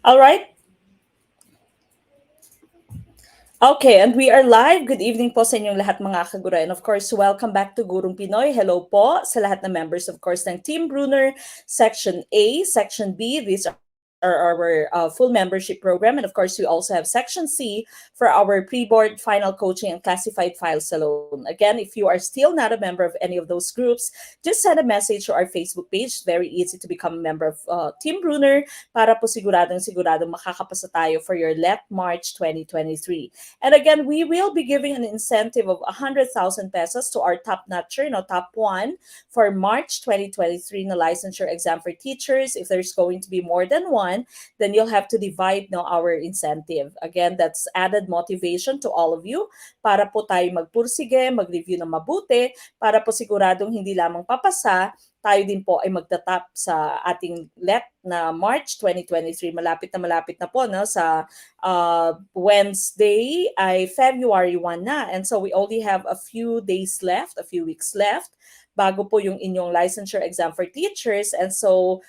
All right. Okay, and we are live. Good evening po sa inyong lahat mga kagura. And of course, welcome back to Gurong Pinoy. Hello po sa lahat ng members, of course, ng Team Brunner, Section A, Section B. These are our full membership program. And of course, we also have Section C for our pre-board, final coaching, and classified files alone. Again, if you are still not a member of any of those groups, just send a message to our Facebook page. Very easy to become a member of Team Brunner para po siguradong makakapasa tayo for your LET March 2023. And again, we will be giving an incentive of 100,000 pesos to our top notcher, top one, for March 2023 na licensure exam for teachers. If there's going to be more than one, then you'll have to divide our incentive. Again, that's added motivation to all of you para po tayo magpursige, mag-review ng mabuti, para po siguradong hindi lamang papasa, tayo din po ay magtatap sa ating LET na March 2023. Malapit na po sa Wednesday ay February 1 na. And so we only have a few days left, a few weeks left bago po yung inyong licensure exam for teachers. And so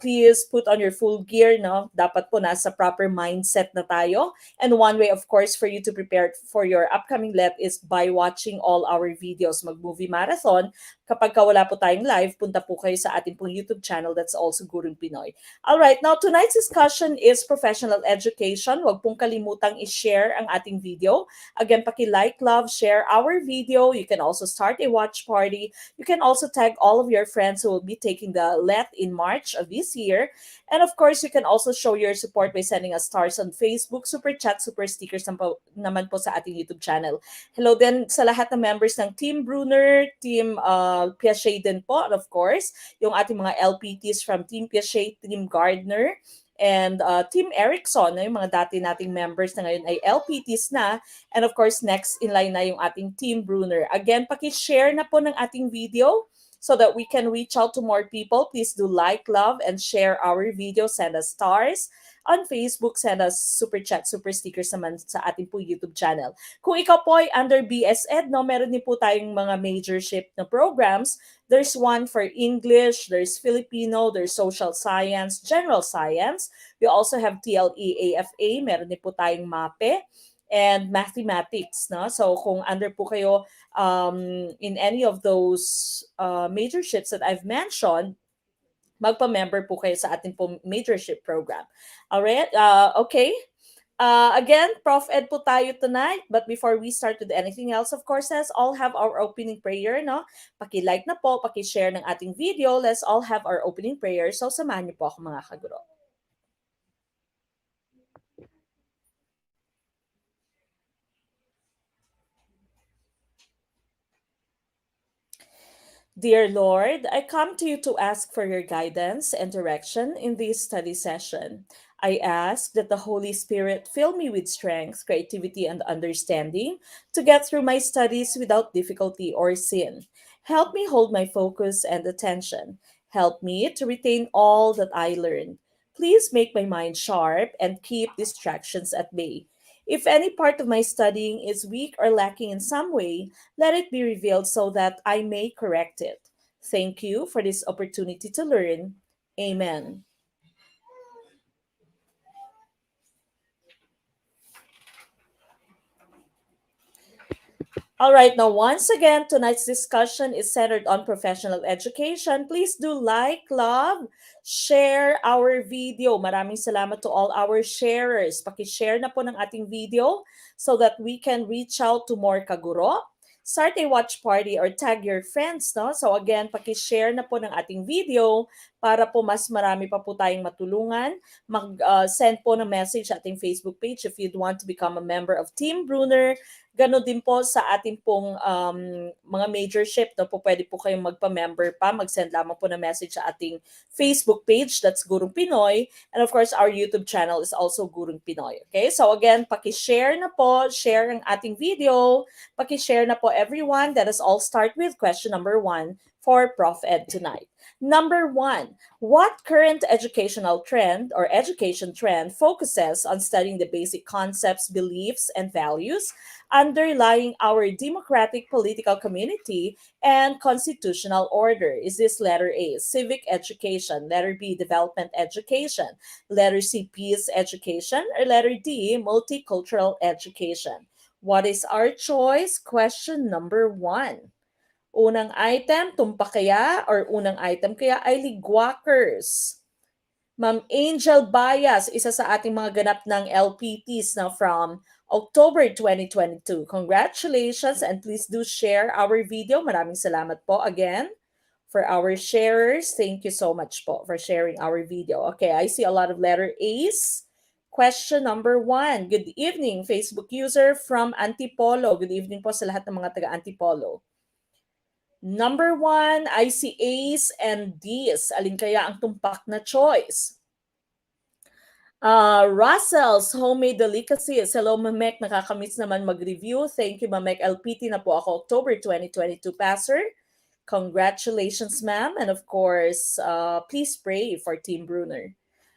please put on your full gear, dapat po nasa proper mindset na tayo. And one way, of course, for you to prepare for your upcoming LET is by watching all our videos, mag-movie marathon. Kapag wala po tayong live, punta po kayo sa ating pong YouTube channel, that's also Gurong Pinoy. All right, now tonight's discussion is professional education. Huwag pong kalimutang i-share ang ating video. Again, paki-like, love, share our video. You can also start a watch party. You can also tag all of your friends who will be taking the LET in March of this year. And of course, you can also show your support by sending us stars on Facebook, super chat, super stickers naman po sa ating YouTube channel. Hello din sa lahat ng members ng Team Brunner, Team Piaget din po, and of course, yung ating mga LPTs from Team Piaget, Team Gardner, and Team Erickson, yung mga dati nating members na ngayon ay LPTs na. And of course, next in line na yung ating Team Brunner. Again, paki-share na po ng ating video so that we can reach out to more people. Please do like, love, and share our video. Send us stars on Facebook, send us super chat, super stickers naman sa ating po YouTube channel. Kung ikaw po ay under BSED, meron din po tayong mga majorship na programs. There's one for English, there's Filipino, there's social science, general science. We also have TLE AFA, meron din po tayong MAPE, and mathematics. So kung under po kayo in any of those majorships that I've mentioned, magpa-member po kayo sa ating po majorship program. Alright? Okay. Again, Prof Ed po tayo tonight. But before we start with anything else, of course, let's all have our opening prayer. Paki-like na po, paki-share ng ating video. Let's all have our opening prayer. So samahan niyo po ako mga kaguro. Dear Lord, I come to you to ask for your guidance and direction in this study session. I ask that the Holy Spirit fill me with strength, creativity, and understanding to get through my studies without difficulty or sin. Help me hold my focus and attention. Help me to retain all that I learn. Please make my mind sharp and keep distractions at bay. If any part of my studying is weak or lacking in some way, let it be revealed so that I may correct it. Thank you for this opportunity to learn. Amen. All right, now once again, tonight's discussion is centered on professional education. Please do like, love, share our video. Maraming salamat to all our sharers. Paki-share na po ng ating video so that we can reach out to more kaguro. Start a watch party or tag your friends. So again, paki-share na po ng ating video para po mas marami pa po tayong matulungan. Mag-send po ng message sa ating Facebook page if you'd want to become a member of Team Brunner. Ganon din po sa ating pong mga majorship, po pwede po kayong magpa-member pa, mag-send lamang po na message sa ating Facebook page, that's Gurong Pinoy, and of course, our YouTube channel is also Gurong Pinoy. Okay, so again, paki-share na po, share ang ating video, paki-share na po everyone. Let us all start with question number 1 for Prof Ed tonight. Number one, what current educational trend or education trend focuses on studying the basic concepts, beliefs, and values underlying our democratic political community and constitutional order? Is this letter A, civic education, letter B, development education, letter C, peace education, or letter D, multicultural education? What is our choice? Question number one. Unang item, tumpak kaya or unang item kaya ay ligwakers. Ma'am Angel Bayas, isa sa ating mga ganap ng LPTs na from October 2022. Congratulations and please do share our video. Maraming salamat po again for our sharers. Thank you so much po for sharing our video. Okay, I see a lot of letter A's. Question number one. Good evening, Facebook user from Antipolo. Good evening po sa lahat ng mga taga Antipolo. Number one, I see A's and D's. Alin kaya ang tumpak na choice? Russell's Homemade Delicacies. Hello, Mamek. Nakakamiss naman mag-review. Thank you, Mamek. LPT na po ako, October 2022 passer. Congratulations, ma'am. And of course, please pray for Team Brunner.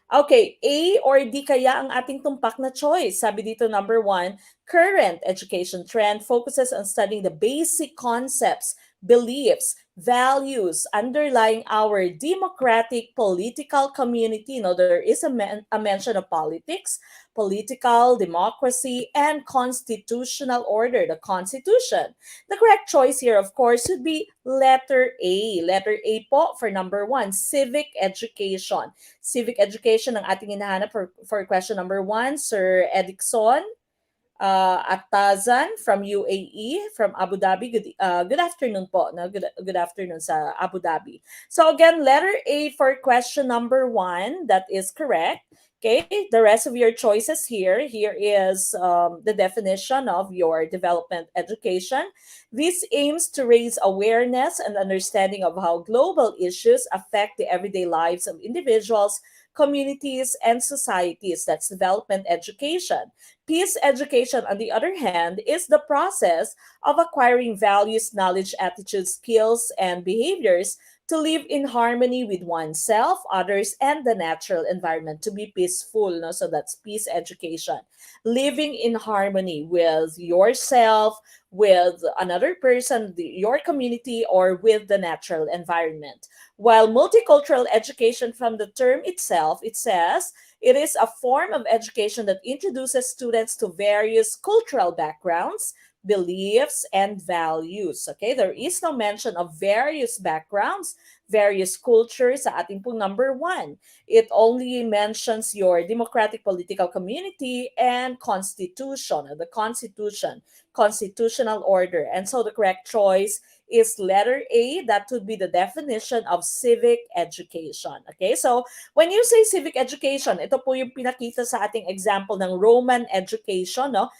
Okay, A or D kaya ang ating tumpak na choice? Sabi dito, number one, current education trend focuses on studying the basic concepts, beliefs, values underlying our democratic political community. Now, there is a mention of politics, political, democracy, and constitutional order, the Constitution. The correct choice here, of course, would be letter A. Letter A po for number one, civic education. Civic education ang ating hinahanap for question number one, Sir Edixon Atazan from UAE, from Abu Dhabi. Good afternoon po. No? Good afternoon sa Abu Dhabi. So again, letter A for question number one. That is correct. Okay, the rest of your choices here. Here is the definition of your development education. This aims to raise awareness and understanding of how global issues affect the everyday lives of individuals, communities, and societies. That's development education. Peace education, on the other hand, is the process of acquiring values, knowledge, attitudes, skills, and behaviors to live in harmony with oneself, others, and the natural environment, to be peaceful. No? So that's peace education. Living in harmony with yourself, with another person, your community, or with the natural environment. While multicultural education, from the term itself, it says it is a form of education that introduces students to various cultural backgrounds, beliefs, and values. Okay, there is no mention of various backgrounds, various cultures sa ating pong number one. It only mentions your democratic political community and constitution, the constitution, constitutional order. And so the correct choice is letter A. That would be the definition of civic education. Okay, so when you say civic education, ito po yung pinakita sa ating example ng Roman education, no?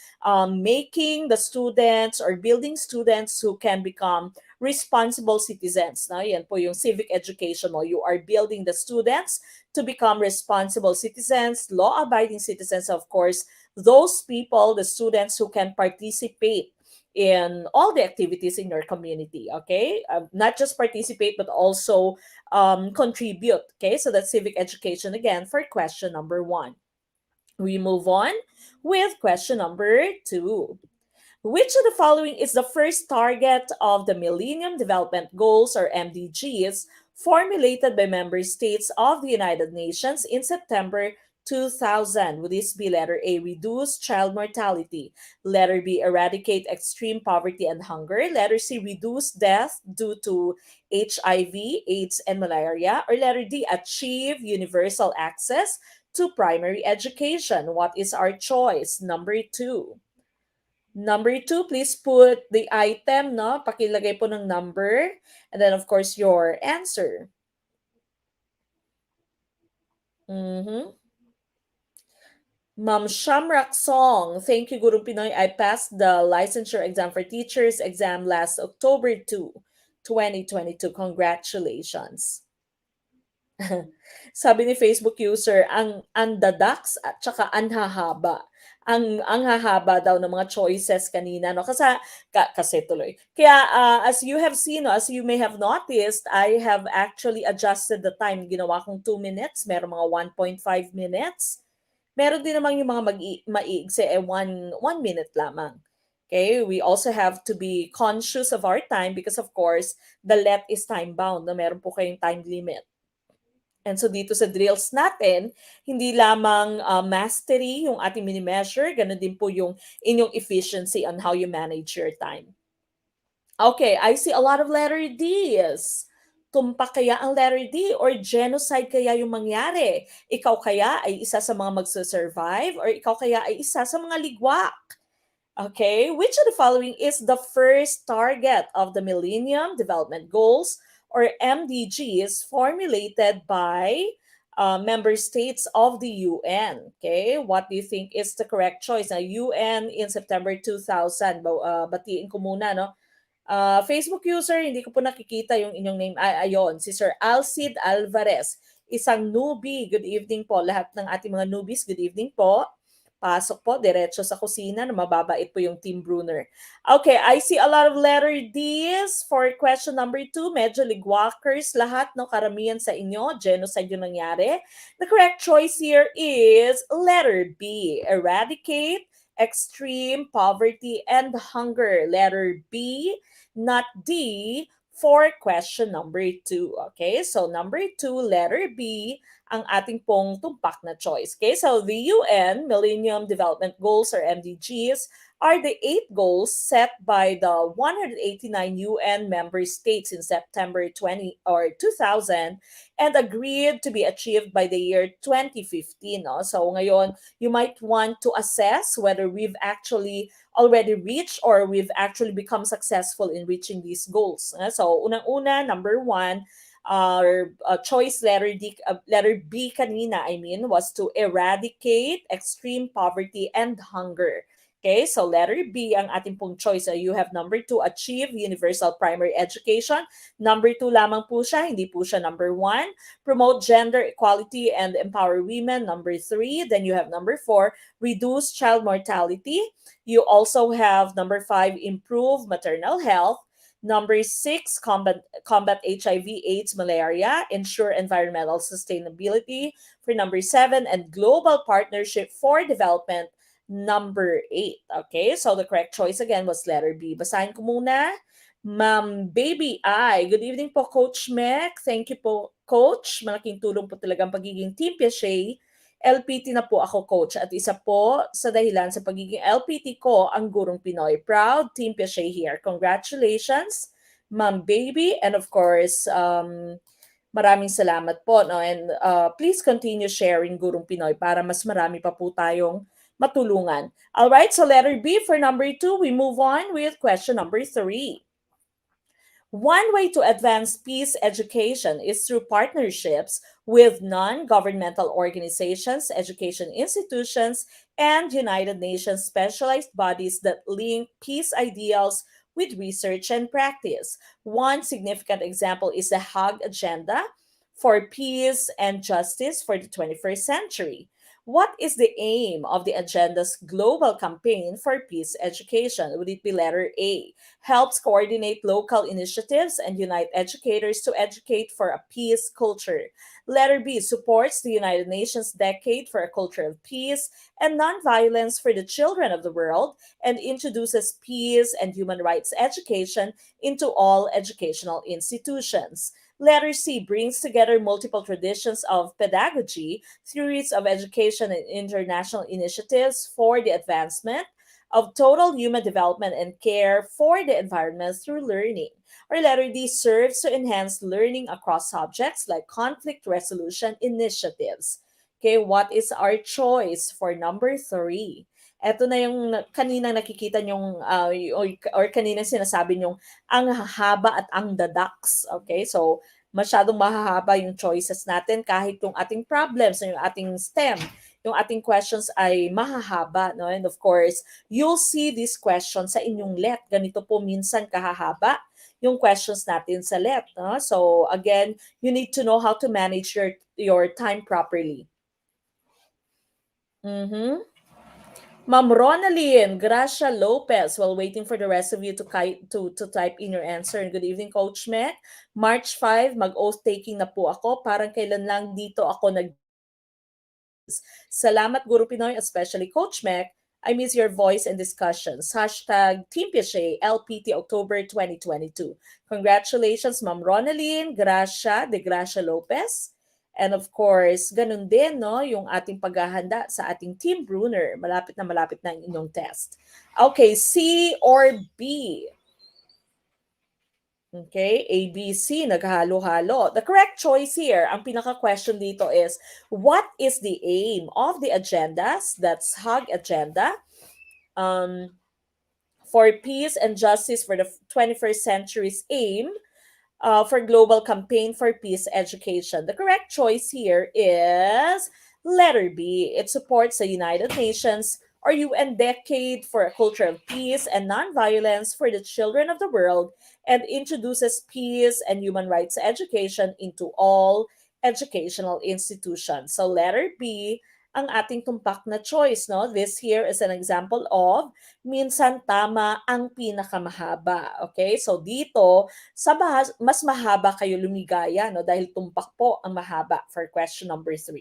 Making the students or building students who can become responsible citizens. No? Yan po yung civic education mo. You are building the students to become responsible citizens, law-abiding citizens, of course, those people, the students who can participate in all the activities in your community, okay? Not just participate, but also contribute, okay? So that's civic education again for question number one. We move on with question number two. Which of the following is the first target of the Millennium Development Goals, or MDGs, formulated by member states of the United Nations in September 2000? Would this be letter A, reduce child mortality, letter B, eradicate extreme poverty and hunger, letter C, reduce death due to HIV, AIDS, and malaria, or letter D, achieve universal access to primary education? What is our choice? Number two. Number two, please put the item, no? Pakilagay po ng number. And then, of course, your answer. Ma'am Shamrak Song, thank you, Gurong Pinoy. I passed the licensure exam for teachers exam last October 2, 2022. Congratulations. Sabi ni Facebook user, ang andadax at saka anhahaba. ang hahaba daw ng mga choices kanina, no? Kasi tuloy. Kaya as you have seen, no, as you may have noticed, I have actually adjusted the time. Ginawa kong 2 minutes, meron mga 1.5 minutes. Meron din naman yung mga maiigsi, one minute lamang. Okay, we also have to be conscious of our time because of course, the let is time bound, no? Meron po kayong time limit. And so dito sa drills natin, hindi lamang mastery yung ating mini-measure, ganun din po yung inyong efficiency on how you manage your time. Okay, I see a lot of letter Ds. Tumpak kaya ang letter D or genocide kaya yung mangyari? Ikaw kaya ay isa sa mga magsusurvive or ikaw kaya ay isa sa mga ligwak? Okay, which of the following is the first target of the Millennium Development Goals or MDGs formulated by member states of the UN? Okay, what do you think is the correct choice? Now, UN in September 2000, batiin ko muna, no? Facebook user, hindi ko po nakikita yung inyong name. Ayon, si Sir Alcid Alvarez. Isang newbie. Good evening po. Lahat ng ating mga newbies, good evening po. Pasok po, diretso sa kusina na mababait po yung Team Bruner. Okay, I see a lot of letter Ds for question number 2. Medyo ligwalkers lahat, no? Karamihan sa inyo. Genocide yung nangyari. The correct choice here is letter B. Eradicate extreme poverty and hunger. Letter B, not D, for question number 2. Okay, so number 2, letter B, ang ating pong tumpak na choice. Okay, so the UN Millennium Development Goals or MDGs are the 8 goals set by the 189 UN member states in September 2000 and agreed to be achieved by the year 2015. No? So ngayon, you might want to assess whether we've actually already reached or we've actually become successful in reaching these goals. So unang-una, number 1, our choice letter B kanina, was to eradicate extreme poverty and hunger. Okay, so letter B ang ating pong choice. So you have number 2, achieve universal primary education. Number 2 lamang po siya, hindi po siya number 1. Promote gender equality and empower women. Number 3. Then you have number 4, reduce child mortality. You also have number 5, improve maternal health. Number 6, combat HIV/AIDS, malaria, ensure environmental sustainability. For number 7, and global partnership for development. Number 8. Okay, so the correct choice again was letter B. Basahin ko muna. Ma'am Baby I. Good evening po, Coach Mek. Thank you po, Coach. Malaking tulong po talagang pagiging Team Piaget. LPT na po ako, Coach. At isa po sa dahilan sa pagiging LPT ko, ang Gurong Pinoy. Proud Team Piaget here. Congratulations, Ma'am Baby. And of course, maraming salamat po. No? And please continue sharing Gurong Pinoy para mas marami pa po tayong matulungan. All right, so letter B for number 2. We move on with question number 3. One way to advance peace education is through partnerships with non-governmental organizations, education institutions, and United Nations specialized bodies that link peace ideals with research and practice. One significant example is the Hague Agenda for Peace and Justice for the 21st Century. What is the aim of the agenda's global campaign for peace education? Would it be letter A? Helps coordinate local initiatives and unite educators to educate for a peace culture. Letter B, supports the United Nations Decade for a Culture of Peace and Nonviolence for the Children of the World and introduces peace and human rights education into all educational institutions. Letter C, brings together multiple traditions of pedagogy, theories of education, and international initiatives for the advancement of total human development and care for the environment through learning. Or letter D, serves to enhance learning across subjects like conflict resolution initiatives. Okay, what is our choice for number 3? Ito na yung kanina nakikita nyong or kanina sinasabi nyong ang haba at ang dadaks. Okay, so masyadong mahahaba yung choices natin kahit yung ating problems, yung ating STEM, yung ating questions ay mahahaba. No? And of course, you'll see these questions sa inyong LET. Ganito po minsan kahahaba yung questions natin sa LET. No? So again, you need to know how to manage your time properly. Mm-hmm. Ma'am Ronaldin Gracia Lopez, while waiting for the rest of you to type in your answer. And good evening, Coach Mac. March 5, mag-oath taking na po ako. Parang kailan lang dito ako Salamat, Guru Pinoy, especially Coach Mac. I miss your voice and discussions. Hashtag Team Piche, LPT October 2022. Congratulations, Ma'am Ronaldin Gracia de Gracia Lopez. And of course, ganun din, no, yung ating paghahanda sa ating Team Bruner. Malapit na ang inyong test. Okay, C or B? Okay, A, B, C, naghalo-halo. The correct choice here, ang pinaka-question dito is, what is the aim of the agendas? That's Hague Agenda. For peace and justice for the 21st century's aim for global campaign for peace education. The correct choice here is letter B. It supports the United Nations or UN Decade for a Culture of Peace and Nonviolence for the Children of the World and introduces peace and human rights education into all educational institutions. So letter B ang ating tumpak na choice, no? This here is an example of minsan tama ang pinakamahaba. Okay? So dito, mas mahaba kayo lumigaya, no? Dahil tumpak po ang mahaba for question number 3.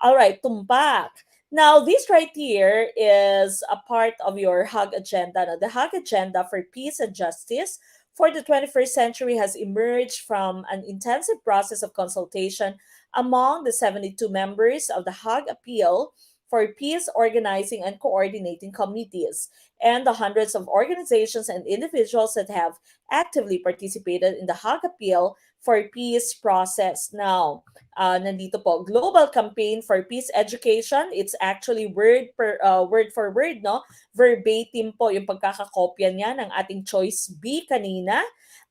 All right, tumpak. Now, this right here is a part of your Hague Agenda. Now, the Hague Agenda for Peace and Justice for the 21st century has emerged from an intensive process of consultation among the 72 members of the Hague Appeal for Peace Organizing and Coordinating Committees and the hundreds of organizations and individuals that have actively participated in the Hague Appeal for Peace process. Now, nandito po, Global Campaign for Peace Education. It's actually word for word, no? Verbatim po yung pagkakakopya niya ng ating choice B kanina.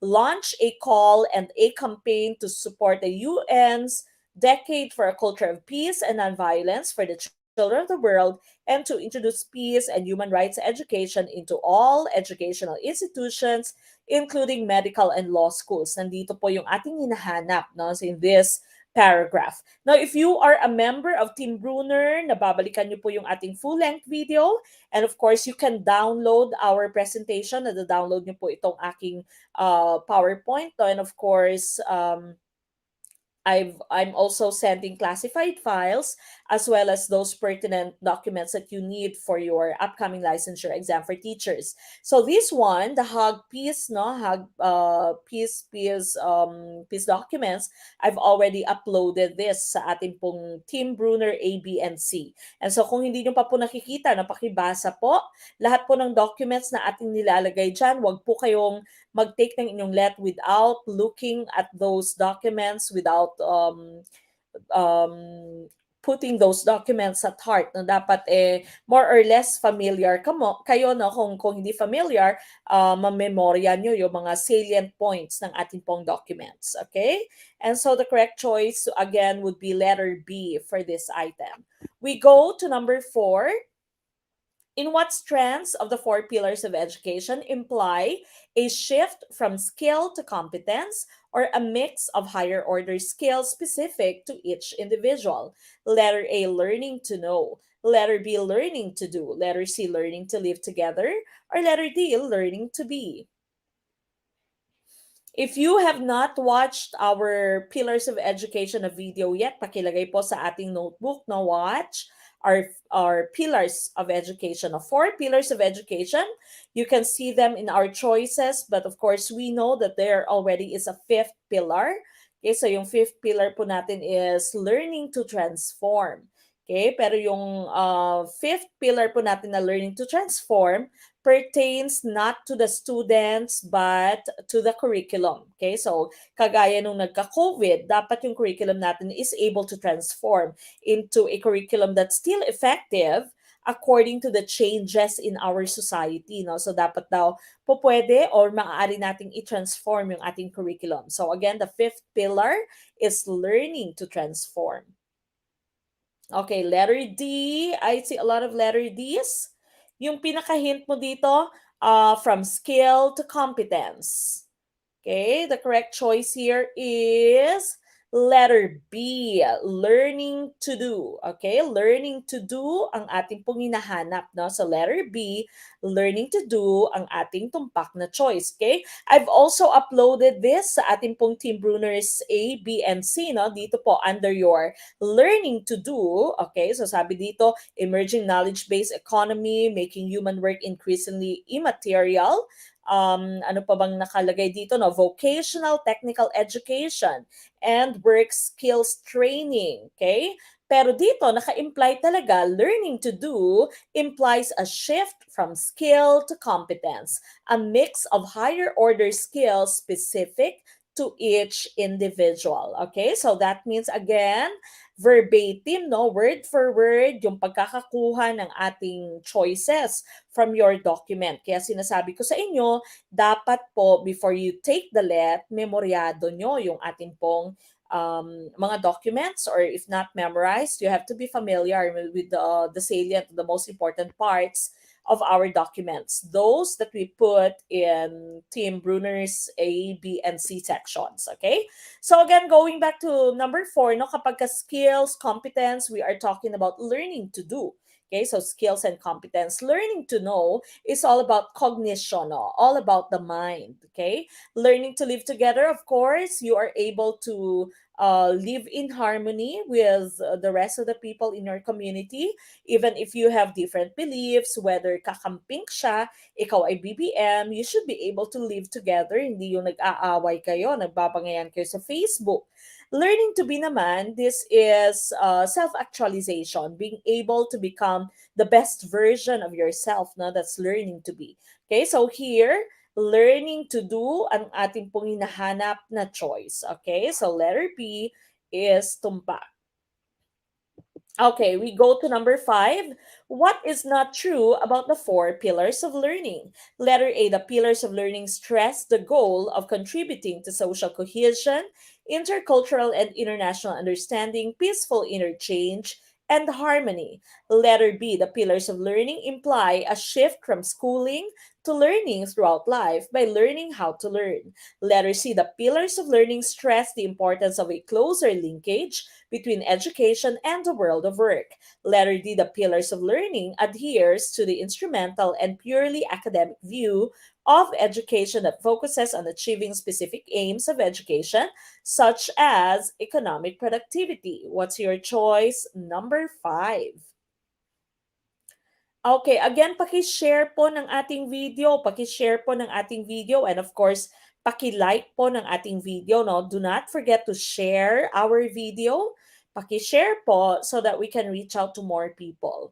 Launch a call and a campaign to support the UN's Decade for a Culture of Peace and Nonviolence for the Children of the World and to introduce peace and human rights education into all educational institutions, including medical and law schools. Nandito po yung ating hinahanap, no, in this paragraph. Now, if you are a member of Team Bruner, nababalikan niyo po yung ating full-length video. And of course, you can download our presentation. Nada-download niyo po itong aking PowerPoint. And of course, I'm also sending classified files as well as those pertinent documents that you need for your upcoming licensure exam for teachers. So this one, the Hague Peace, no, Hague Peace documents, I've already uploaded this sa ating pong Team Bruner A, B, and C. And so kung hindi nyo pa po nakikita, napakibasa po, lahat po ng documents na ating nilalagay dyan, wag po kayong mag-take ng inyong let without looking at those documents, without putting those documents at heart. No, dapat more or less familiar kayo, no? Kung hindi familiar, mamemorya nyo yung mga salient points ng ating pong documents. Okay? And so the correct choice, again, would be letter B for this item. We go to number 4. In what strands of the 4 pillars of education imply a shift from skill to competence or a mix of higher order skills specific to each individual? Letter A, learning to know. Letter B, learning to do. Letter C, learning to live together. Or letter D, learning to be. If you have not watched our Pillars of Education na video yet, pakilagay po sa ating notebook na watch our Pillars of Education. 4 Pillars of Education. You can see them in our choices, but of course, we know that there already is a 5th pillar. Okay, so yung 5th pillar po natin is learning to transform. Okay, pero yung 5th pillar po natin na learning to transform pertains not to the students but to the curriculum. Okay, so kagaya nung nagka-COVID, dapat yung curriculum natin is able to transform into a curriculum that's still effective according to the changes in our society. No? So dapat daw po pwede or maaari nating i-transform yung ating curriculum. So again, the 5th pillar is learning to transform. Okay, letter D. I see a lot of letter Ds. Yung pinaka-hint mo dito, from skill to competence. Okay, the correct choice here is Letter B, learning to do. Okay, learning to do ang ating pong hinahanap, no? So letter B, learning to do ang ating tumpak na choice. Okay? I've also uploaded this sa ating pong Team Brunner's A, B, and C, no? Dito po under your learning to do. Okay, so sabi dito, emerging knowledge-based economy, making human work increasingly immaterial. Ano pa bang nakalagay dito, no? Vocational technical education and work skills training. Okay? Pero dito, naka-imply talaga, learning to do implies a shift from skill to competence, a mix of higher order skills specific to each individual. Okay? So that means, again, verbatim, no? Word for word, yung pagkakakuha ng ating choices from your document. Kaya sinasabi ko sa inyo, dapat po, before you take the let, memoryado nyo yung ating pong mga documents, or if not memorized, you have to be familiar with the salient, the most important parts of our documents, those that we put in Team Brunner's A, B, and C sections. Okay? So again, going back to number 4, no, kapag skills, competence, we are talking about learning to do. Okay, so skills and competence. Learning to know is all about cognition, no? All about the mind. Okay, learning to live together, of course, you are able to live in harmony with the rest of the people in your community, even if you have different beliefs, whether kakamping siya, ikaw ay BBM, you should be able to live together, hindi yung nag-aaway kayo, nagbabangayan kayo sa Facebook. Learning to be naman, this is self-actualization, being able to become the best version of yourself, no? That's learning to be. Okay, so here, learning to do ang ating pong hinahanap na choice. Okay, so letter B is tumpak. Okay, we go to number 5. What is not true about the 4 pillars of learning? Letter A, the pillars of learning stress the goal of contributing to social cohesion, intercultural and international understanding, peaceful interchange, and harmony. Letter B, the pillars of learning imply a shift from schooling to learning throughout life by learning how to learn. Letter C, the pillars of learning stress the importance of a closer linkage between education and the world of work. Letter D, the pillars of learning, adheres to the instrumental and purely academic view of education that focuses on achieving specific aims of education, such as economic productivity. What's your choice? Number 5. Okay, again, paki-share po ng ating video, paki-share po ng ating video, and of course, paki-like po ng ating video, no? Do not forget to share our video. Paki-share po so that we can reach out to more people.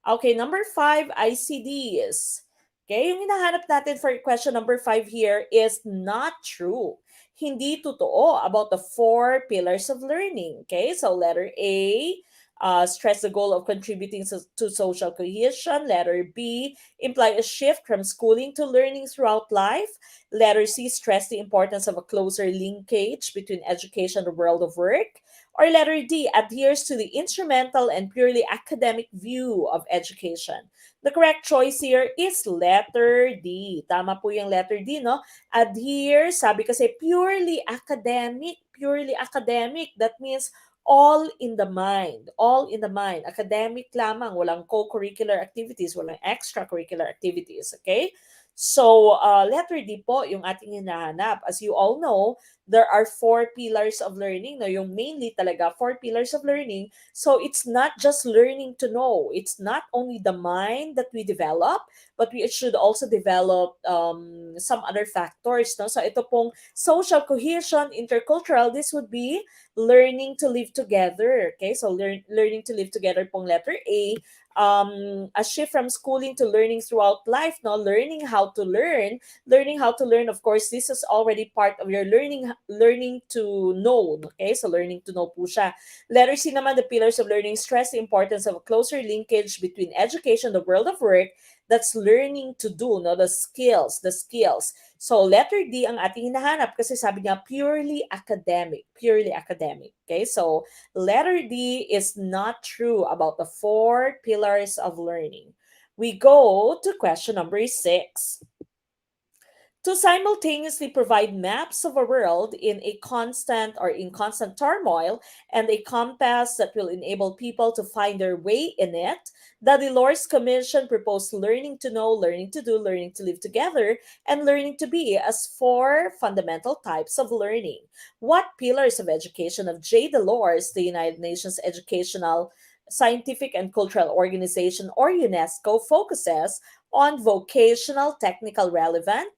Okay, number 5, ICDs. Okay, yung hinahanap natin for question number 5 here is not true. Hindi totoo about the 4 pillars of learning. Okay, so letter A, stress the goal of contributing to social cohesion. Letter B, imply a shift from schooling to learning throughout life. Letter C, stress the importance of a closer linkage between education and the world of work. Or letter D, adheres to the instrumental and purely academic view of education. The correct choice here is letter D. Tama po yung letter D, no? Adhere, sabi kasi purely academic, purely academic. That means all in the mind. All in the mind. Academic lamang. Walang co-curricular activities. Walang extracurricular activities. Okay? So, letter D po yung ating hinahanap. As you all know, there are 4 pillars of learning. No? Yung mainly talaga, 4 pillars of learning. So, it's not just learning to know. It's not only the mind that we develop, but we should also develop some other factors. No? So, ito pong social cohesion, intercultural, this would be learning to live together. Okay, so learning to live together pong letter A. A shift from schooling to learning throughout life, no? Learning how to learn. Learning how to learn, of course, this is already part of your learning to know. Okay, so learning to know po siya. Letter C naman, the pillars of learning stress the importance of a closer linkage between education and the world of work. That's learning to do, no? The skills, the skills. So, letter D ang ating hinahanap kasi sabi niya purely academic. Purely academic. Okay? So, letter D is not true about the 4 pillars of learning. We go to question number 6. to simultaneously provide maps of a world in constant turmoil and a compass that will enable people to find their way in it. The Delors Commission proposed learning to know, learning to do, learning to live together, and learning to be as four fundamental types of learning. What pillars of education of J. Delors, the United Nations Educational, Scientific and Cultural Organization, or UNESCO, focuses on vocational, technical, relevant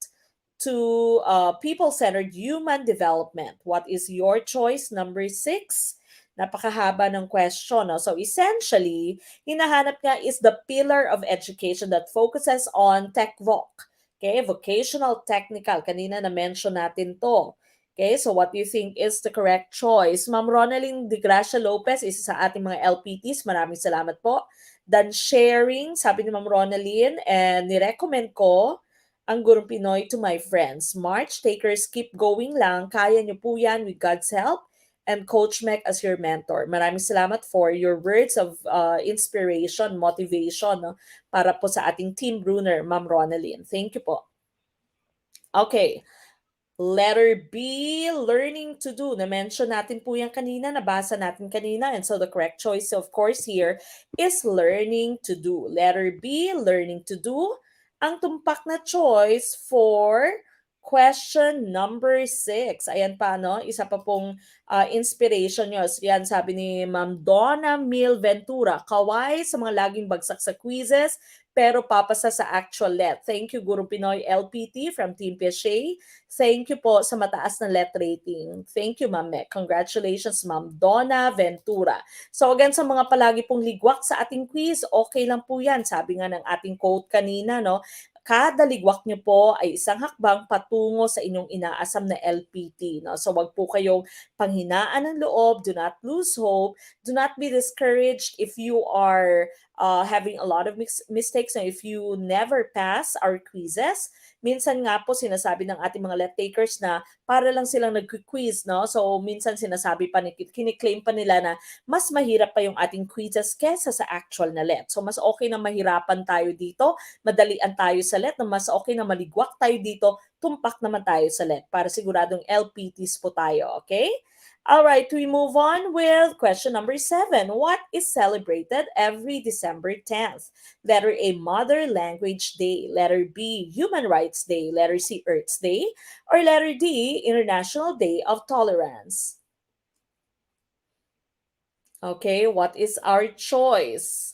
to people-centered human development. What is your choice? Number 6. Napakahaba ng question. No? So essentially, hinahanap nga is the pillar of education that focuses on tech-voc. Okay, vocational, technical. Kanina na-mention natin to. Okay, so what do you think is the correct choice? Ma'am Ronaldine De Gracia Lopez, isa sa ating mga LPTs. Maraming salamat po. Dan sharing, sabi ni Ma'am Ronaldine, and nirecommend ko ang Gurong Pinoy to my friends. March takers, keep going lang. Kaya niyo po yan with God's help and Coach Mac as your mentor. Maraming salamat for your words of inspiration, motivation, no? Para po sa ating Team Bruner, Ma'am Ronaldine. Thank you po. Okay. Letter B, learning to do. Na-mention natin po yan kanina, nabasa natin kanina. And so the correct choice, of course, here is learning to do. Letter B, learning to do. Ang tumpak na choice for question number 6. Ayan pa, no? Isa pa pong inspiration nyo. Yan, sabi ni Ma'am Donna Mil Ventura. Kaway sa mga laging bagsak sa quizzes, pero papasa sa actual let. Thank you, Guru Pinoy LPT from Team Piaget. Thank you po sa mataas na let rating. Thank you, Ma'am Mek. Congratulations, Ma'am Donna Ventura. So again, sa mga palagi pong ligwak sa ating quiz, okay lang po yan. Sabi nga ng ating quote kanina, no? Kada ligwak niyo po ay isang hakbang patungo sa inyong inaasam na LPT. No? So wag po kayong panghinaan ng loob. Do not lose hope. Do not be discouraged if you are having a lot of mistakes and if you never pass our quizzes. Minsan nga po sinasabi ng ating mga let takers na para lang silang nag-quiz, no? So minsan sinasabi pa, kiniklaim pa nila na mas mahirap pa yung ating quizzes kesa sa actual na let. So mas okay na mahirapan tayo dito, madalian tayo sa let, na mas okay na maligwak tayo dito, tumpak naman tayo sa let para siguradong LPTs po tayo, okay? All right, we move on with question number 7. What is celebrated every December 10th? Letter A, Mother Language Day. Letter B, Human Rights Day. Letter C, Earth's Day. Or letter D, International Day of Tolerance. Okay, what is our choice?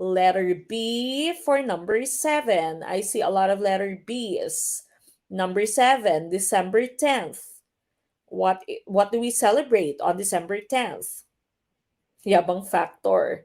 Letter B for number 7. I see a lot of letter B's. Number 7, December 10th. What do we celebrate on December 10th? Yabang factor.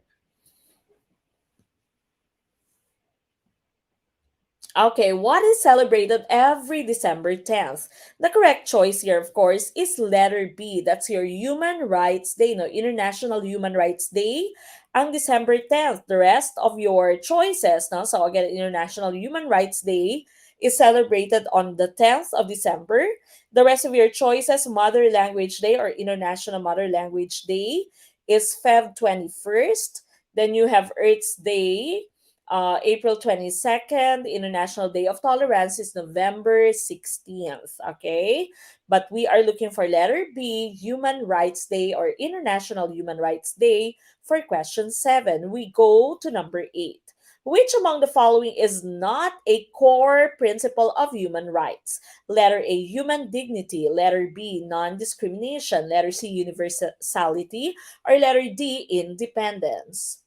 Okay, what is celebrated every December 10th? The correct choice here, of course, is letter B. That's your Human Rights Day, no? International Human Rights Day, ang December 10th. The rest of your choices, no? So again, International Human Rights Day is celebrated on the 10th of December. The rest of your choices, Mother Language Day or International Mother Language Day, is Feb 21st. Then you have Earth's Day, April 22nd. International Day of Tolerance is November 16th. Okay? But we are looking for letter B, Human Rights Day or International Human Rights Day for question 7. We go to number 8. Which among the following is not a core principle of human rights? Letter A, human dignity. Letter B, non-discrimination. Letter C, universality. Or letter D, independence.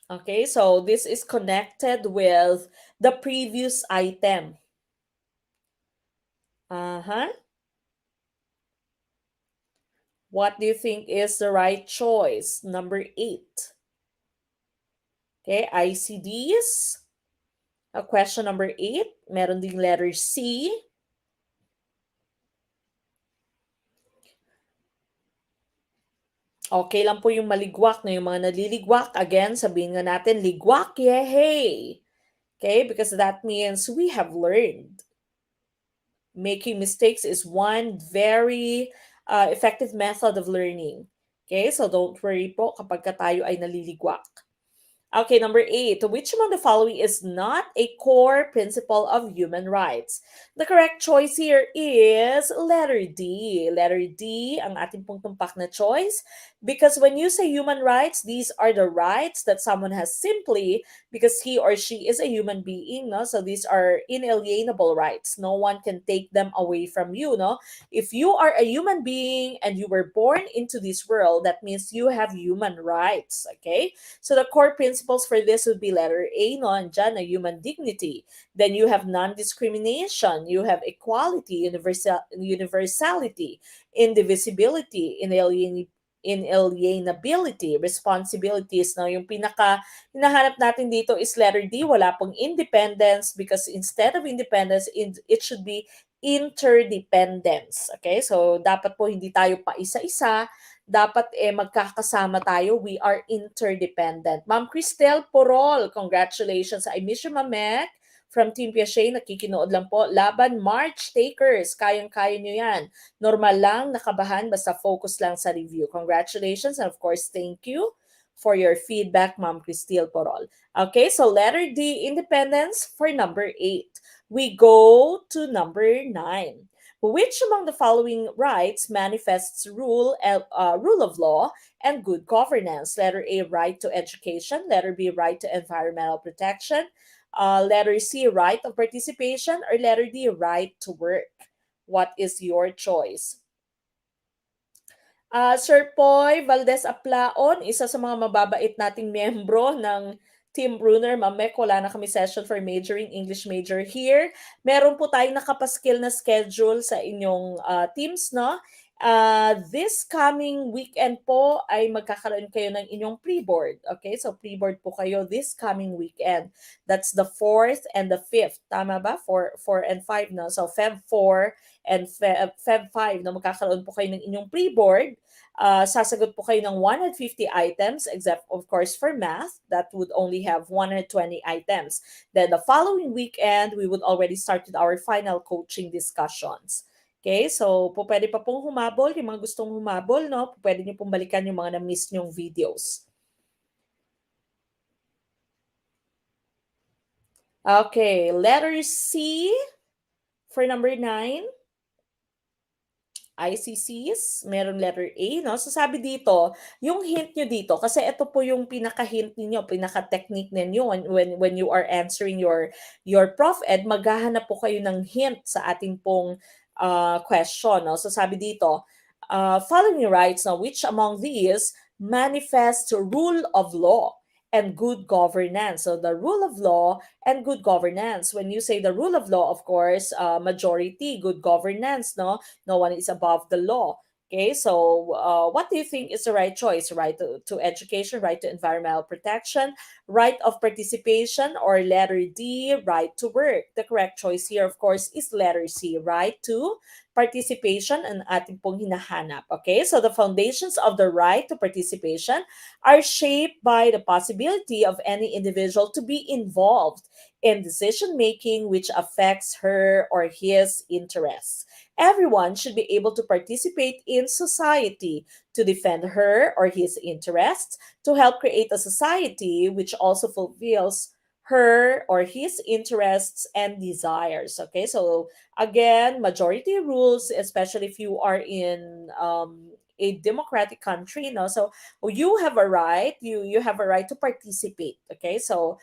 Okay, so this is connected with the previous item. What do you think is the right choice? Number 8. Okay, ICDs. Question number 8. Meron ding letter C. Okay lang po yung maligwak na yung mga naliligwak. Again, sabihin nga natin, ligwak, yehey! Okay, because that means we have learned. Making mistakes is one very effective method of learning. Okay, so don't worry po kapag tayo ay naliligwak. Okay, number 8. Which among the following is not a core principle of human rights? The correct choice here is letter D. Letter D ang ating pong tumpak na choice. Because when you say human rights, these are the rights that someone has simply because he or she is a human being. No? So these are inalienable rights. No one can take them away from you. No? If you are a human being and you were born into this world, that means you have human rights. Okay? So the core principles for this would be letter A, no, andyan, na human dignity. Then you have non-discrimination, you have equality, universality, indivisibility, inalienability, responsibilities. Now, yung pinaka hinahanap natin dito is letter D, wala pong independence because instead of independence, it should be interdependence. Okay? So, dapat po hindi tayo pa isa-isa, dapat magkakasama tayo. We are interdependent. Ma'am Cristel Porol, congratulations. I miss you, Ma'am Mac. From Team Piaget, nakikinood lang po. Laban March Takers, kayang-kaya nyo yan. Normal lang, nakabahan, basta focus lang sa review. Congratulations and of course, thank you for your feedback, Ma'am Cristel Porol. Okay, so letter D, independence for number 8. We go to number 9. Which among the following rights manifests rule of law and good governance? Letter A, right to education. Letter B, right to environmental protection. Letter C, right of participation. Or letter D, right to work. What is your choice? Sir Poy Valdez Aplaon, isa sa mga mababait nating miyembro ng Team Brunner. Mamek, wala na kami session for majoring, English major here. Meron po tayong nakapaskil na schedule sa inyong teams, no? This coming weekend po ay magkakaroon kayo ng inyong pre-board. Okay, so pre-board po kayo this coming weekend. That's the 4th and the 5th. Tama ba? 4 and 5, no? So Feb 4 and Feb 5 na magkakaroon po kayo ng inyong pre-board. Sasagot po kayo ng 150 items, except of course for math, that would only have 120 items. Then the following weekend, we would already start with our final coaching discussions. Okay, so po pwede pa pong humabol, yung mga gustong humabol, no? Pwede niyo pong balikan yung mga na-miss nyong videos. Okay, letter C for number 9. ICCs, meron letter A, no? So sabi dito, yung hint nyo dito, kasi ito po yung pinaka-hint ninyo, pinaka-technique ninyo when you are answering your Prof Ed, maghahanap po kayo ng hint sa ating pong question, no? So sabi dito, following rights, now which among these manifest rule of law and good governance? So the rule of law and good governance. When you say the rule of law, of course, majority, good governance, no one is above the law. Okay, so what do you think is the right choice? Right to education, right to environmental protection, right of participation, or letter D, right to work? The correct choice here, of course, is letter C, right to participation ang ating pong hinahanap. Okay, so the foundations of the right to participation are shaped by the possibility of any individual to be involved in decision making which affects her or his interests. Everyone should be able to participate in society to defend her or his interests, to help create a society which also fulfills her or his interests and desires. Okay, so again, majority rules, especially if you are in a democratic country, so you have a right, you have a right to participate. Okay, so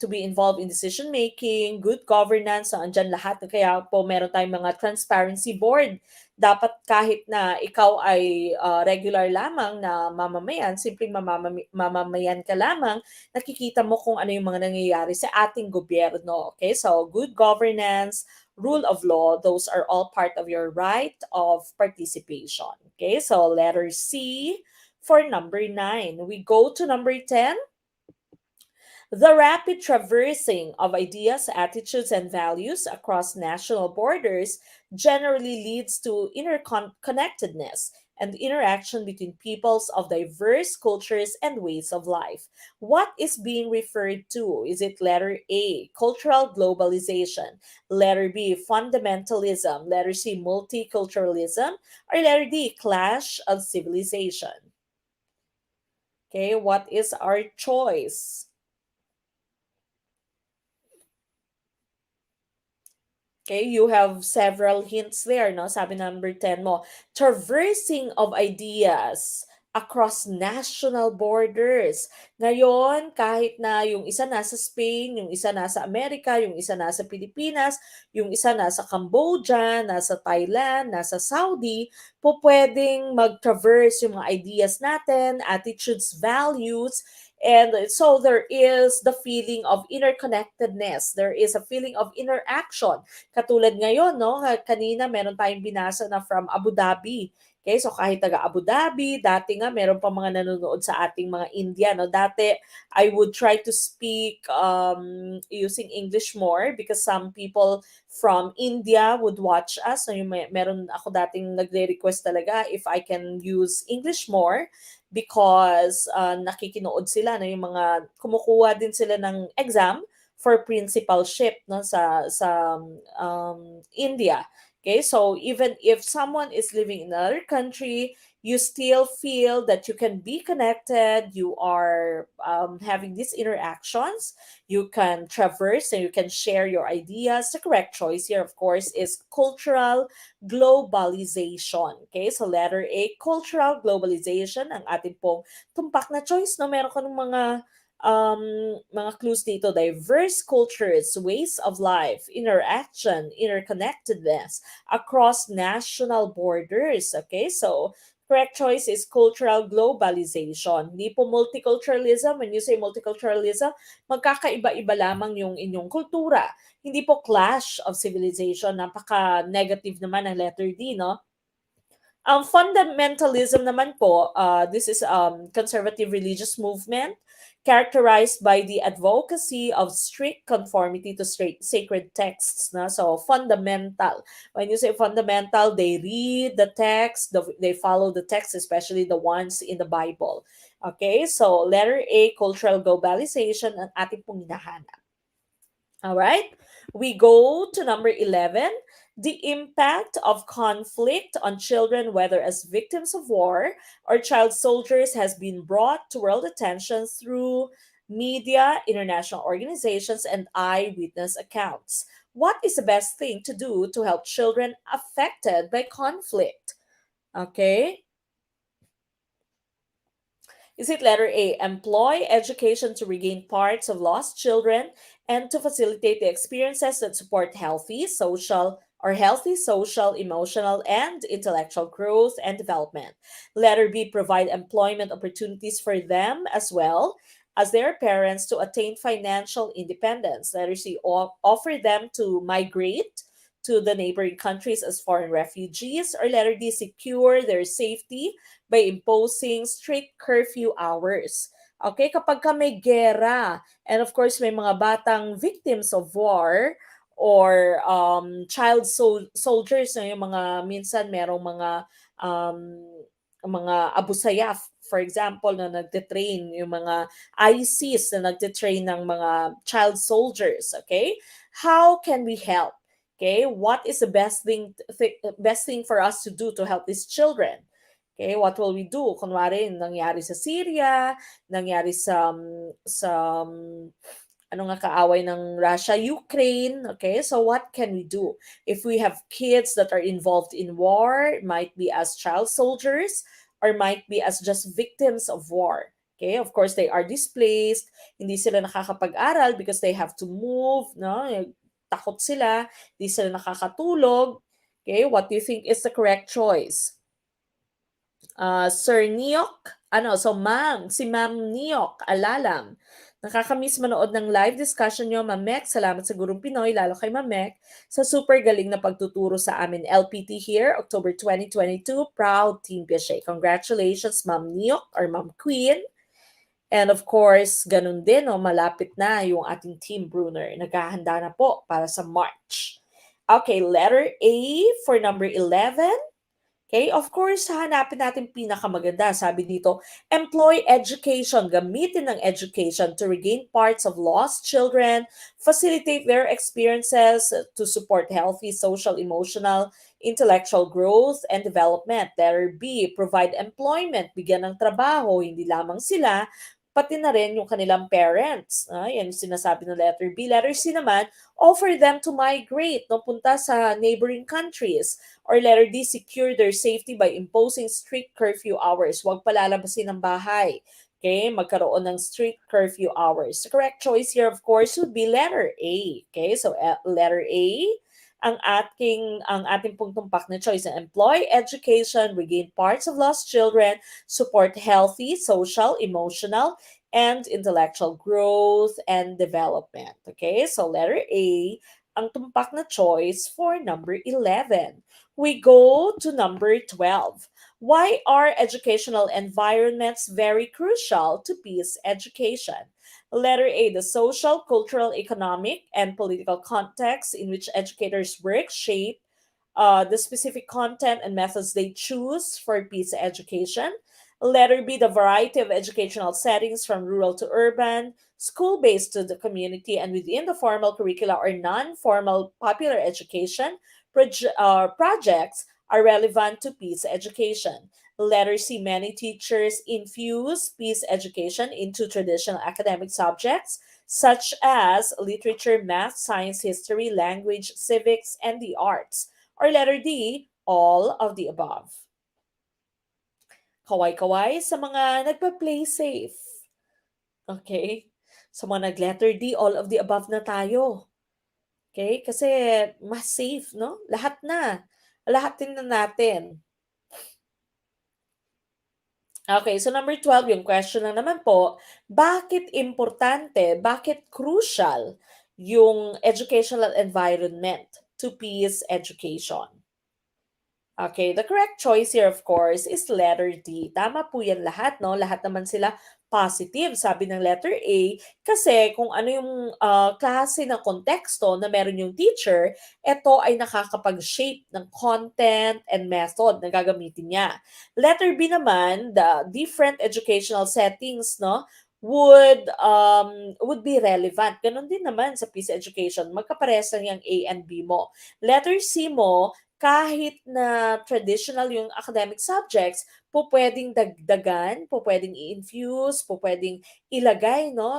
to be involved in decision making, good governance, so andyan lahat. Kaya po meron tayong mga transparency board. Dapat kahit na ikaw ay regular lamang na mamamayan, simpleng mamamayan ka lamang, nakikita mo kung ano yung mga nangyayari sa ating gobyerno. Okay, so good governance, rule of law, those are all part of your right of participation. Okay, so letter C for number 9. We go to number 10. The rapid traversing of ideas, attitudes, and values across national borders generally leads to interconnectedness and interaction between peoples of diverse cultures and ways of life. What is being referred to? Is it letter A, cultural globalization, letter B, fundamentalism, letter C, multiculturalism, or letter D, clash of civilization? Okay, what is our choice? Okay, you have several hints there, no? Sabi number 10 mo, traversing of ideas across national borders. Ngayon, kahit na yung isa nasa Spain, yung isa nasa Amerika, yung isa nasa Pilipinas, yung isa nasa Cambodia, nasa Thailand, nasa Saudi, po pwedeng mag-traverse yung mga ideas natin, attitudes, values, and so there is the feeling of interconnectedness. There is a feeling of interaction. Katulad ngayon, no, kanina meron tayong binasa na from Abu Dhabi. Okay, so kahit taga Abu Dhabi, dati nga meron pa mga nanonood sa ating mga India, no. Dati I would try to speak using English more because some people from India would watch us. So yung meron ako dating nagre-request talaga if I can use English more because nakikinood sila na yung mga kumukuha din sila ng exam for principalship, no, sa India. Okay, so even if someone is living in another country, you still feel that you can be connected. You are having these interactions. You can traverse and you can share your ideas. The correct choice here, of course, is cultural globalization. Okay, so letter A, cultural globalization, ang ating pong tumpak na choice. No, meron ka ng mga clues dito: diverse cultures, ways of life, interaction, interconnectedness across national borders. Okay, so correct choice is cultural globalization. Hindi po multiculturalism. When you say multiculturalism, magkakaiba-iba lamang yung inyong kultura. Hindi po clash of civilization. Napaka-negative naman ng letter D, no? Ang fundamentalism naman po, this is conservative religious movement characterized by the advocacy of strict conformity to sacred texts. Na? So, fundamental. When you say fundamental, they read the text, they follow the text, especially the ones in the Bible. Okay, so letter A, cultural globalization, ang ating pong hinahanap. All right, we go to number 11. The impact of conflict on children, whether as victims of war or child soldiers, has been brought to world attention through media, international organizations, and eyewitness accounts. What is the best thing to do to help children affected by conflict? Okay. Is it letter A, employ education to regain parts of lost children and to facilitate the experiences that support healthy social, emotional, and intellectual growth and development? Letter B, provide employment opportunities for them as well as their parents to attain financial independence. Letter C, offer them to migrate to the neighboring countries as foreign refugees. Or letter D, secure their safety by imposing strict curfew hours. Okay, kapag ka may gera, and of course may mga batang victims of war or soldiers, na yung mga minsan merong mga Abu Sayyaf, for example, na nagte-train, yung mga ISIS na nagte-train ng mga child soldiers. Okay, how can we help? Okay, what is the best thing for us to do to help these children? Okay, what will we do? Kunwari, nangyari sa Syria, nangyari sa ano nga kaaway ng Russia, Ukraine. Okay, so what can we do? If we have kids that are involved in war, might be as child soldiers or might be as just victims of war. Okay, of course, they are displaced, hindi sila nakakapag-aral because they have to move, no? Takot sila, hindi sila nakakatulog. Okay, what do you think is the correct choice? Sir Niok, si Ma'am Niok Alalam. Nakakamiss manood ng live discussion nyo, Ma'am Mek. Salamat sa Gurong Pinoy, lalo kay Ma'am Mek, sa super galing na pagtuturo sa amin. LPT here, October 2022, proud Team Piaget. Congratulations, Ma'am Niok or Ma'am Queen. And of course, ganun din, malapit na yung ating Team Brunner. Naghahanda na po para sa March. Okay, letter A for number 11. Okay, of course, hahanapin natin pinakamaganda. Sabi dito, employ education, gamitin ng education to regain parts of lost children, facilitate their experiences to support healthy social, emotional, intellectual growth and development. Letter B, provide employment, bigyan ng trabaho, hindi lamang sila, pati na rin yung kanilang parents. Yan yung sinasabi ng letter B. Letter C naman, offer them to migrate, no, punta sa neighboring countries. Or letter D, secure their safety by imposing strict curfew hours. Huwag palalabasin ng bahay. Okay, magkaroon ng strict curfew hours. The correct choice here, of course, would be letter A. Okay, so letter A, ang ating pong tumpak na choice na employ education, regain parts of lost children, support healthy social, emotional, and intellectual growth and development. Okay, so letter A, ang tumpak na choice for number 11. We go to number 12. Why are educational environments very crucial to peace education? Letter A, the social, cultural, economic, and political context in which educators work shape the specific content and methods they choose for peace education. Letter B, the variety of educational settings from rural to urban, school based to the community, and within the formal curricula or non formal popular education projects are relevant to peace education. Letter C, many teachers infuse peace education into traditional academic subjects such as literature, math, science, history, language, civics, and the arts. Or letter D, all of the above. Kaway-kaway sa mga nagpa-play safe. Okay? Sa mga nag-letter D, all of the above na tayo. Okay? Kasi mas safe, no? Lahat na. Lahatin na natin. Okay, so number 12, yung question na naman po, bakit importante, bakit crucial yung educational environment to peace education? Okay, the correct choice here, of course, is letter D. Tama po yan lahat, no? Lahat naman sila positive, sabi ng letter A, kasi kung ano yung klase ng konteksto na meron yung teacher, ito ay nakakapag-shape ng content and method na gagamitin niya. Letter B naman, the different educational settings, no, would be relevant. Ganon din naman sa peace education. Magkaparehas lang yung A and B mo. Letter C mo, kahit na traditional yung academic subjects, po pwedeng dagdagan, po pwedeng i-infuse, po pwedeng ilagay, no,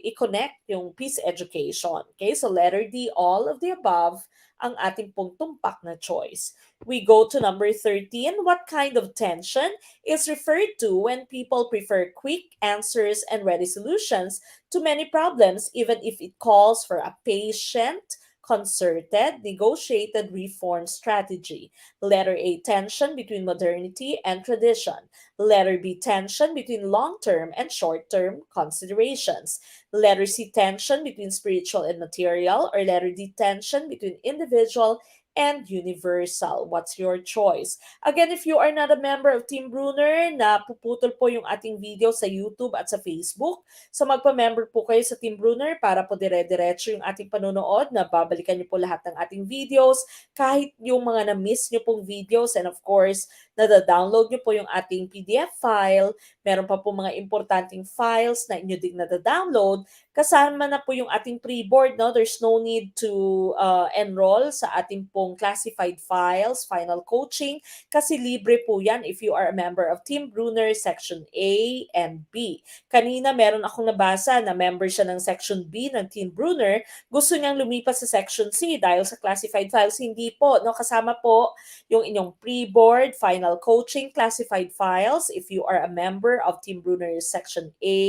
i-connect yung peace education. Okay, so letter D, all of the above, ang ating pong tumpak na choice. We go to number 13. What kind of tension is referred to when people prefer quick answers and ready solutions to many problems, even if it calls for a patient, concerted, negotiated reform strategy. Letter A, tension between modernity and tradition. Letter B, tension between long-term and short-term considerations. Letter C, tension between spiritual and material. Or letter D, tension between individual and universal. What's your choice? Again, if you are not a member of Team Brunner, napuputol po yung ating video sa YouTube at sa Facebook. So magpa-member po kayo sa Team Brunner para po dire-diretso yung ating panonood na babalikan niyo po lahat ng ating videos, kahit yung mga na-miss niyo pong videos, and of course, nada-download niyo po yung ating PDF file. Meron pa po mga importanteng files na inyo ding nada-download. Kasama na po yung ating pre-board, no? There's no need to enroll sa ating pong classified files, final coaching, kasi libre po yan if you are a member of Team Brunner Section A and B. Kanina meron akong nabasa na member siya ng Section B ng Team Brunner, gusto niyang lumipat sa Section C dahil sa classified files. Hindi po, no? Kasama po yung inyong pre-board, final coaching, classified files if you are a member of Team Brunner Section A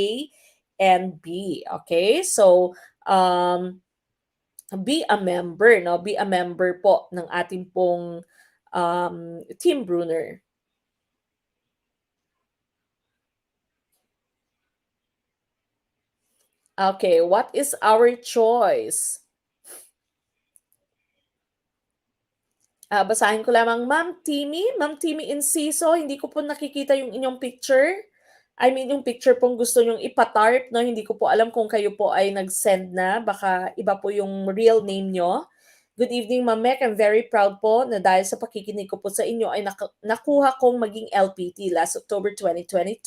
and B. Okay? So, be a member, no? Be a member po ng ating pong Team Brunner. Okay, what is our choice? Basahin ko lamang, Ma'am Timmy Inciso, hindi ko po nakikita yung inyong picture. I mean, yung picture pong gusto nyong ipatarp, no? Hindi ko po alam kung kayo po ay nag-send na. Baka iba po yung real name nyo. Good evening, Ma'am Mek. I'm very proud po na dahil sa pakikinig ko po sa inyo ay nakuha kong maging LPT last October 2022.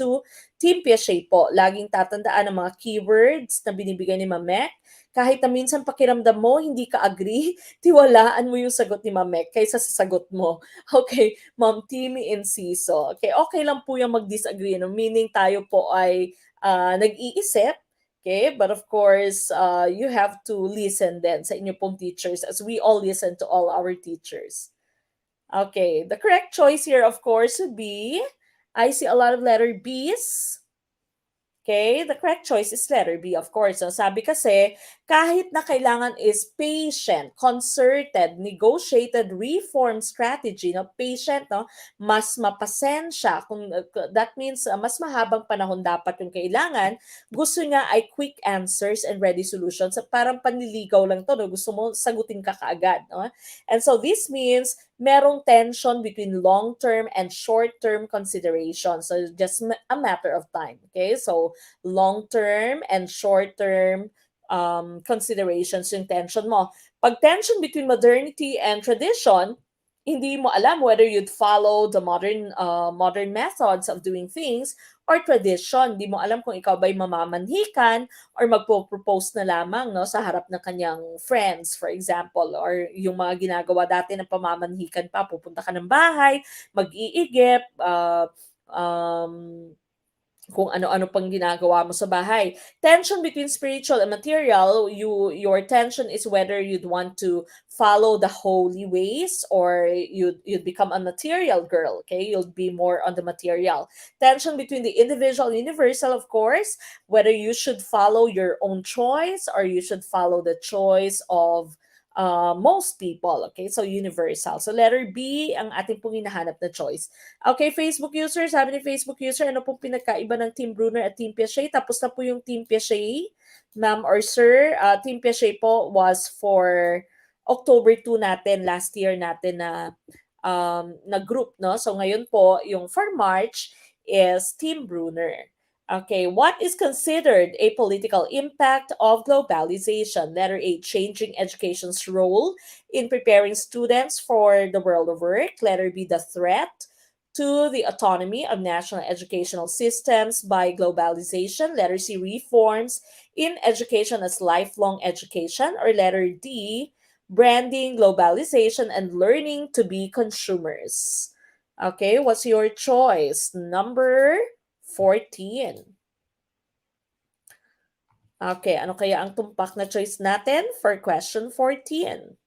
Team Piaget po. Laging tatandaan ang mga keywords na binibigay ni Ma'am Mek. Kahit na minsan pakiramdam mo, hindi ka agree, tiwalaan mo yung sagot ni Ma'am Mek kaysa sa sagot mo. Okay, Ma'am Timmy Inciso. Okay, okay lang po yung mag-disagree. No? Meaning tayo po ay nag-iisip. Okay, but of course, you have to listen then sa inyo pong teachers as we all listen to all our teachers. Okay, the correct choice here, of course, would be, I see a lot of letter B's. Okay, the correct choice is letter B, of course. So, sabi kasi, kahit na kailangan is patient, concerted, negotiated reform strategy, no? Patient, no? Mas mapasensya. That means mas mahabang panahon dapat yung kailangan. Gusto niya ay quick answers and ready solutions. So, parang panliligaw lang to, no? Gusto mo sagutin ka kaagad, no? And so this means merong tension between long-term and short-term considerations. So just a matter of time. Okay, so long-term and short-term considerations yung tension mo. Pag tension between modernity and tradition, hindi mo alam whether you'd follow the modern methods of doing things or tradition. Hindi mo alam kung ikaw ba'y mamamanhikan or magpo-propose na lamang no sa harap ng kanyang friends, for example, or yung mga ginagawa dati ng pamamanhikan pa, pupunta ka ng bahay, mag-iigip, kung ano-ano pang ginagawa mo sa bahay. Tension between spiritual and material, your tension is whether you'd want to follow the holy ways or you'd become a material girl, okay? You'll be more on the material. Tension between the individual and universal, of course, whether you should follow your own choice or you should follow the choice of most people, okay? So universal. So letter B ang ating pong hinahanap na choice. Okay, Facebook user, sabi ni Facebook user, ano pong pinagkaiba ng Team Brunner at Team Piaget? Tapos na po yung Team Piaget, ma'am or sir. Team Piaget po was for October 2 natin, last year natin na group, no? So ngayon po, yung for March is Team Brunner. Okay, what is considered a political impact of globalization? Letter A, changing education's role in preparing students for the world of work. Letter B, the threat to the autonomy of national educational systems by globalization. Letter C, reforms in education as lifelong education. Or letter D, branding, globalization, and learning to be consumers. Okay, what's your choice? Number 14. Okay, ano kaya ang tumpak na choice natin for question 14?